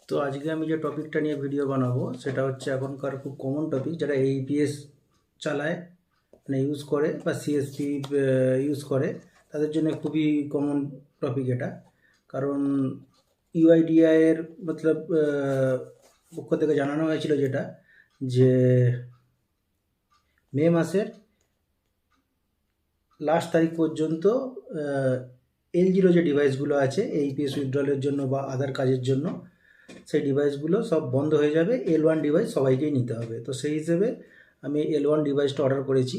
তো আজকে আমি যে টপিকটা নিয়ে ভিডিও বানাবো সেটা হচ্ছে এখনকার খুব কমন টপিক, যারা এইপিএস চালায় মানে ইউজ করে বা সিএসপি ইউজ করে তাদের জন্য খুবই কমন টপিক এটা। কারণ ইউআইডিআই এর মতলব পক্ষ থেকে জানানো হয়েছিল যেটা যে মে মাসের লাস্ট তারিখ পর্যন্ত এল0 যে ডিভাইসগুলো আছে এইপিএস উইথড্রলের জন্য বা আদার কাজের জন্য সেই ডিভাইসগুলো সব বন্ধ হয়ে যাবে। L1 ডিভাইস সবাইকেই নিতে হবে। তো সেই হিসেবে আমি L1 ডিভাইসটা অর্ডার করেছি।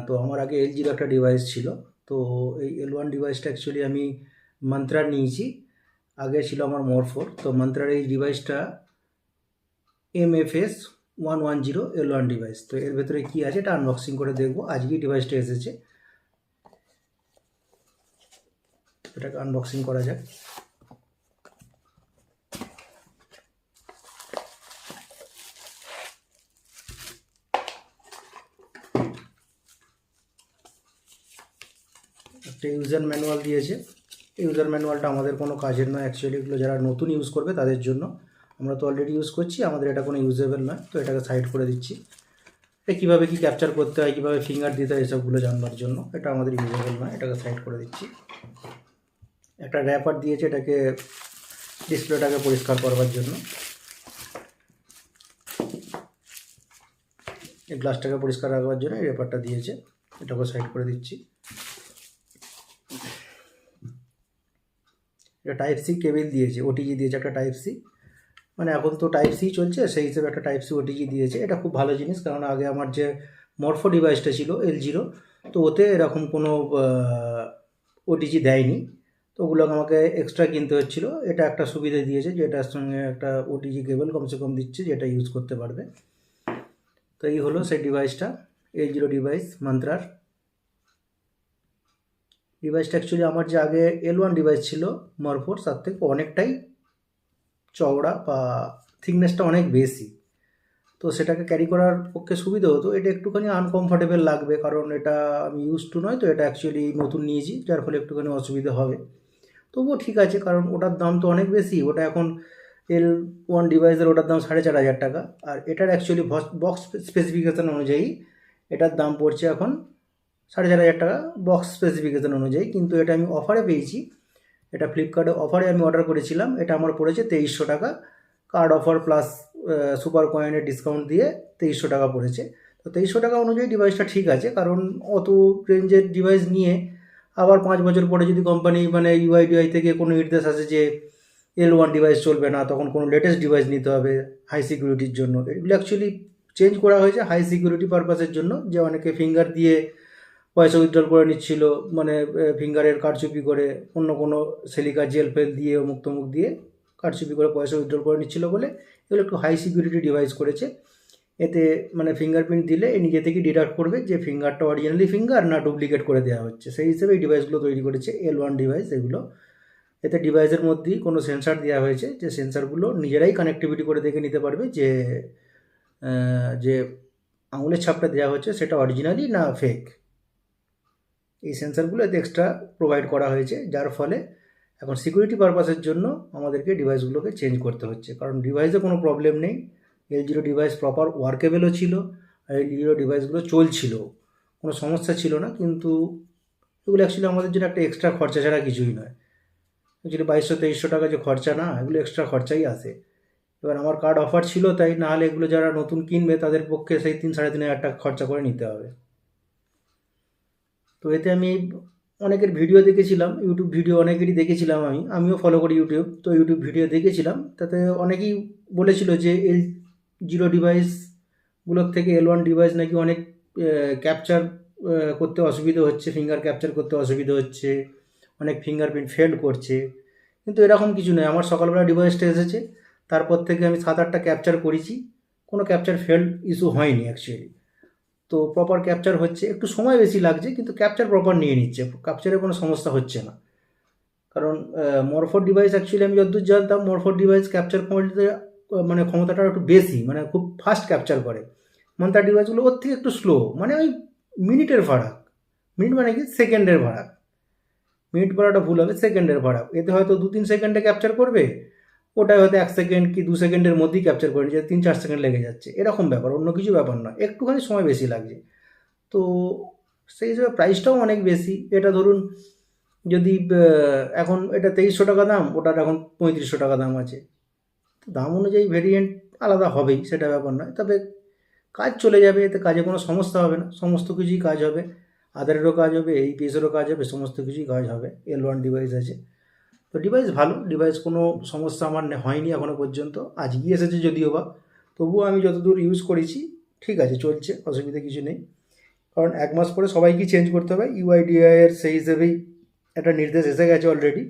তো আমার আগে L0 একটা ডিভাইস ছিল। তো এই L1 ডিভাইসটা অ্যাকচুয়ালি আমি মান্ত্রার নিয়েছি। আগে ছিল আমার মরফোর। তো মান্ত্রার এই ডিভাইসটা MFS 110 L1 ডিভাইস। তো এর ভেতরে কী আছে এটা আনবক্সিং করে দেখবো। আজকেই ডিভাইসটা এসেছে, এটাকে আনবক্সিং করা যাক। একটা ইউজার ম্যানুয়াল দিয়েছে। ইউজার ম্যানুয়ালটা আমাদের কোনো কাজের নয় অ্যাকচুয়ালি, এগুলো যারা নতুন ইউজ করবে তাদের জন্য। আমরা তো অলরেডি ইউজ করছি, আমাদের এটা কোনো ইউজেবল নয়। তো এটাকে সাইড করে দিচ্ছি। এটা কীভাবে কী ক্যাপচার করতে হয়, কীভাবে ফিঙ্গার দিতে হয় এসবগুলো জানবার জন্য এটা আমাদের ইউজেবল নয়, এটাকে সাইড করে দিচ্ছি। একটা র্যাপার দিয়েছে এটাকে ডিসপ্লেটাকে পরিষ্কার করবার জন্য। এই গ্লাসটাকে পরিষ্কার রাখবার জন্য এই র্যাপারটা দিয়েছে, এটাকে সাইড করে দিচ্ছি। এটা টাইপ সি কেবিল দিয়েছে, ওটিজি দিয়েছে একটা টাইপ সি, মানে এখন তো টাইপ সি চলছে সেই হিসেবে একটা টাইপ সি ওটিজি দিয়েছে। এটা খুব ভালো জিনিস, কারণ আগে আমার যে মরফো ডিভাইসটা ছিল L0, তো ওতে এরকম কোনো ওটিজি দেয়নি। তো ওগুলো আমাকে এক্সট্রা কিনতে হচ্ছিলো। এটা একটা সুবিধা দিয়েছে যে এটার সঙ্গে একটা ওটিজি কেবল কমসে কম দিচ্ছে, যেটা ইউজ করতে পারবে। তো এই হলো সেই ডিভাইসটা, L0 ডিভাইস মান্ত্রার। ডিভাইসটা অ্যাকচুয়ালি আমার যে আগে L1 ডিভাইস ছিল মরফোর, তার থেকে অনেকটাই চওড়া বা থিকনেসটা অনেক বেশি। তো সেটাকে ক্যারি করার পক্ষে সুবিধা হতো। এটা একটুখানি আনকমফর্টেবল লাগবে, কারণ এটা আমি ইউজ টু নয়, তো এটা অ্যাকচুয়ালি নতুন নিয়েছি, যার ফলে একটুখানি অসুবিধা হবে। তবুও ঠিক আছে, কারণ ওটার দাম তো অনেক বেশি। ওটা এখন L1 ডিভাইসের ওটার দাম 4,500 টাকা, আর এটার অ্যাকচুয়ালি বক্স স্পেসিফিকেশান অনুযায়ী এটার দাম পড়ছে এখন 4,500 টাকা বক্স স্পেসিফিকেশান অনুযায়ী। কিন্তু এটা আমি অফারে পেয়েছি, এটা ফ্লিপকার্টে অফারে আমি অর্ডার করেছিলাম। এটা আমার পড়েছে 2300 টাকা, কার্ড অফার প্লাস সুপার কয়েনের ডিসকাউন্ট দিয়ে 2300 টাকা পড়েছে। তো 2300 টাকা অনুযায়ী ডিভাইসটা ঠিক আছে, কারণ অত রেঞ্জের ডিভাইস নিয়ে আবার 5 বছর পরে যদি কোম্পানি মানে ইউআইডিআই থেকে কোনো নির্দেশ আসে যে L1 ডিভাইস চলবে না, তখন কোনো লেটেস্ট ডিভাইস নিতে হবে হাই সিকিউরিটির জন্য। এগুলো অ্যাকচুয়ালি চেঞ্জ করা হয়েছে হাই সিকিউরিটি পারপাসের জন্য, যে অনেকে ফিঙ্গার দিয়ে পয়সা উইথড্রল করে নিচ্ছিল, মানে ফিঙ্গারের কারচুপি করে, অন্য কোনো সিলিকা জেল ফেল দিয়ে মুখ দিয়ে কারচুপি করে পয়সা উইথড্রল করে নিচ্ছিল বলে এগুলো একটু হাই সিকিউরিটি ডিভাইস করেছে। এতে মানে ফিঙ্গারপ্রিন্ট দিলে এ নিজে থেকে ডিডাক্ট করবে যে ফিঙ্গারটা অরিজিনালি ফিঙ্গার না ডুপ্লিকেট করে দেওয়া হচ্ছে। সেই হিসেবে এই ডিভাইসগুলো তৈরি করেছে L1 ডিভাইস এগুলো। এতে ডিভাইসের মধ্যেই কোনো সেন্সার দেওয়া হয়েছে, যে সেন্সারগুলো নিজেরাই কানেক্টিভিটি করে দেখে নিতে পারবে যে যে আঙুলের ছাপটা দেওয়া হচ্ছে সেটা অরিজিনালি না ফেক। এই সেন্সারগুলো এতে এক্সট্রা প্রোভাইড করা হয়েছে, যার ফলে এখন সিকিউরিটি পারপাসের জন্য আমাদেরকে ডিভাইসগুলোকে চেঞ্জ করতে হচ্ছে, কারণ ডিভাইসে কোনো প্রবলেম নেই। L0 ডিভাইস প্রপার ওয়ার্কেবেলও ছিল, আর L0 ডিভাইসগুলো চলছিল, কোনো সমস্যা ছিল না। কিন্তু এগুলো অ্যাকচুয়ালি আমাদের জন্য একটা এক্সট্রা খরচা ছাড়া কিছুই নয়। অ্যাকচুয়ালি 2200-2300 টাকা যে খরচা, না, এগুলো এক্সট্রা খরচাই আসে। এবার আমার কার্ড অফার ছিল তাই, না হলে এগুলো যারা নতুন কিনবে তাদের পক্ষে সেই 3-3.5 হাজার টাকা খরচা করে নিতে হবে। তো এতে আমি অনেকের ভিডিও দেখেছিলাম, ইউটিউব ভিডিও অনেকেরই দেখেছিলাম, আমিও ফলো করি ইউটিউব। তো ইউটিউব ভিডিও দেখেছিলাম, তাতে অনেকেই বলেছিল যে L0 ডিভাইসগুলোর থেকে L1 ডিভাইস নাকি অনেক ক্যাপচার করতে অসুবিধা হচ্ছে, ফিঙ্গার ক্যাপচার করতে অসুবিধা হচ্ছে, অনেক ফিঙ্গারপ্রিন্ট ফেল করছে। কিন্তু এরকম কিছু নয়। আমার সকালবেলা ডিভাইসটা এসেছে, তারপর থেকে আমি 7-8টা ক্যাপচার করেছি, কোনো ক্যাপচার ফেল ইস্যু হয়নি অ্যাকচুয়ালি। তো প্রপার ক্যাপচার হচ্ছে, একটু সময় বেশি লাগছে কিন্তু ক্যাপচার প্রপার নিয়ে নিচ্ছে, ক্যাপচারে কোনো সমস্যা হচ্ছে না। কারণ মরফোর ডিভাইস অ্যাকচুয়ালি আমি যতদূর জানতাম মরফোর ডিভাইস ক্যাপচার কোয়ালিটিতে মানে ক্ষমতাটা একটু বেশি, মানে খুব ফাস্ট ক্যাপচার করে। মান্ত্রার ডিভাইসগুলো ওর থেকে একটু স্লো, মানে ওই মিনিটের ফারাক, মিনিট মানে কি সেকেন্ডের ফারাক, মিনিট বলাটা ভুল হবে, সেকেন্ডের ফারাক। এতে হয়তো 2-3 সেকেন্ডে ক্যাপচার করবে, ওটাই হয়তো 1 সেকেন্ড কি 2 সেকেন্ডের মধ্যেই ক্যাপচার করে নিচ্ছে, 3-4 সেকেন্ড লেগে যাচ্ছে, এরকম ব্যাপার, অন্য কিছু ব্যাপার না, একটুখানি সময় বেশি লাগছে। তো সেই হিসেবে প্রাইসটাও অনেক বেশি। এটা ধরুন যদি এখন এটা 2300 টাকা দাম, ওটার এখন 3500 টাকা দাম আছে। তো দাম অনুযায়ী ভেরিয়েন্ট আলাদা হবেই, সেটা ব্যাপার নয়, তবে কাজ চলে যাবে, এতে কাজে কোনো সমস্যা হবে না, সমস্ত কিছুই কাজ হবে, আদারেরও কাজ হবে, এইপিএসেরও কাজ হবে, সমস্ত কিছুই কাজ হবে। L1 ডিভাইস আছে, তো ডিভাইস ভালো, ডিভাইস কোনো সমস্যা আমার হয়নি এখনও পর্যন্ত, আজকেই এসেছে যদিও বা, তবুও আমি যতদূর ইউজ করেছি ঠিক আছে, চলছে, অসুবিধা কিছু নেই। কারণ 1 মাস পরে সবাইকেই চেঞ্জ করতে হবে, ইউআইডিআই এর সেই হিসেবেই একটা নির্দেশ এসে গেছে অলরেডি।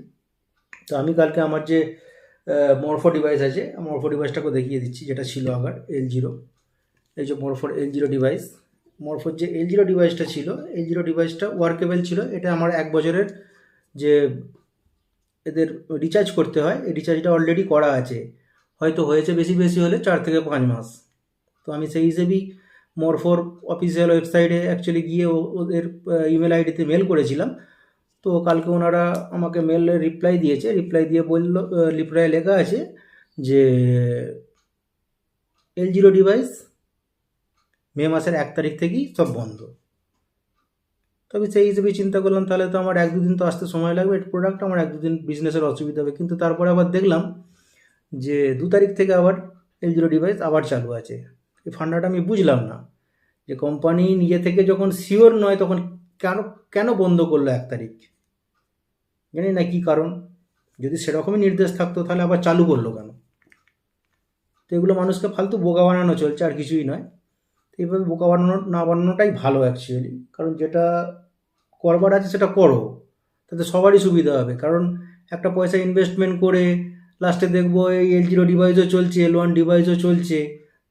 তো আমি কালকে আমার যে মরফো ডিভাইস আছে, মরফো ডিভাইসটাকে দেখিয়ে দিচ্ছি, যেটা ছিল আবার L0, এই যে মরফোর L0 ডিভাইস। মরফোর যে L0 ডিভাইসটা ছিল, L0 ডিভাইসটা ওয়ার্কেবল ছিল, এটা আমার 1 বছরের যে এদের রিচার্জ করতে হয়, এই রিচার্জটা অলরেডি করা আছে, হয়তো হয়েছে বেশি বেশি হলে 4 থেকে 5 মাস। তো আমি সেই হিসেবেই মরফোর অফিসিয়াল ওয়েবসাইটে অ্যাকচুয়ালি গিয়ে ওদের ইমেল আইডিতে মেল করেছিলাম। তো কালকে ওনারা আমাকে মেলে রিপ্লাই দিয়েছে, রিপ্লাই দিয়ে বলল, রিপ্লাই লেখা আছে যে L0 ডিভাইস মে মাসের 1 তারিখ থেকেই সব বন্ধ। তবে সেই হিসেবে চিন্তা করলাম, তাহলে তো আমার 1-2 দিন তো আসতে সময় লাগবে, প্রোডাক্ট আমার 1-2 দিন বিজনেসের অসুবিধা হবে। কিন্তু তারপরে আবার দেখলাম যে 2 তারিখ থেকে আবার L0 ডিভাইস আবার চালু আছে। এই ফান্ডাটা আমি বুঝলাম না, যে কোম্পানি নিজে থেকে যখন শিওর নয় তখন কেন কেন বন্ধ করলো 1 তারিখ, জানি না কী কারণ। যদি সেরকমই নির্দেশ থাকতো তাহলে আবার চালু করলো কেন? তো এগুলো মানুষকে ফালতু বোকা বানানো চলছে, আর কিছুই নয়। তো এইভাবে বোকা বানানো না বানানোটাই ভালো অ্যাকচুয়ালি, কারণ যেটা করবার আছে সেটা করো, তাতে সবারই সুবিধা হবে। কারণ একটা পয়সা ইনভেস্টমেন্ট করে লাস্টে দেখবো এই L0 ডিভাইসও চলছে, L1 ডিভাইসও চলছে,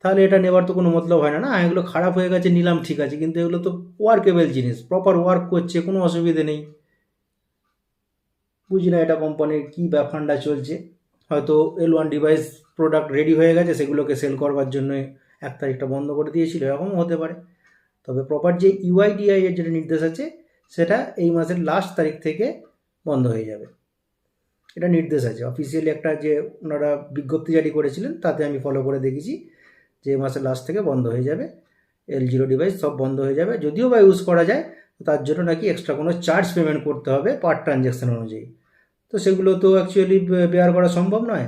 তাহলে এটা নেবার তো কোনো মতলব হয় না। না, এগুলো খারাপ হয়ে গেছে নিলাম ঠিক আছে, কিন্তু এগুলো তো ওয়ার্কেবল জিনিস, প্রপার ওয়ার্ক করছে, কোনো অসুবিধে নেই। বুঝি না এটা কোম্পানির কী ব্যাপারটা চলছে। হয়তো L1 ডিভাইস প্রোডাক্ট রেডি হয়ে গেছে, সেগুলোকে সেল করবার জন্য 1 তারিখটা বন্ধ করে দিয়েছিল, এরকমও হতে পারে। তবে প্রপার যে ইউআইডিআই এর যেটা নির্দেশ আছে, সেটা এই মাসের লাস্ট তারিখ থেকে বন্ধ হয়ে যাবে, এটা নির্দেশ আছে অফিসিয়ালি একটা, যে ওনারা বিজ্ঞপ্তি জারি করেছিলেন, তাতে আমি ফলো করে দেখেছি যে এই মাসের লাস্ট থেকে বন্ধ হয়ে যাবে। L0 ডিভাইস সব বন্ধ হয়ে যাবে, যদিও বা ইউজ করা যায়, তার জন্য নাকি এক্সট্রা কোনো চার্জ পেমেন্ট করতে হবে পার ট্রানজ্যাকশন অনুযায়ী। তো সেগুলো তো অ্যাকচুয়ালি বেয়ার করা সম্ভব নয়।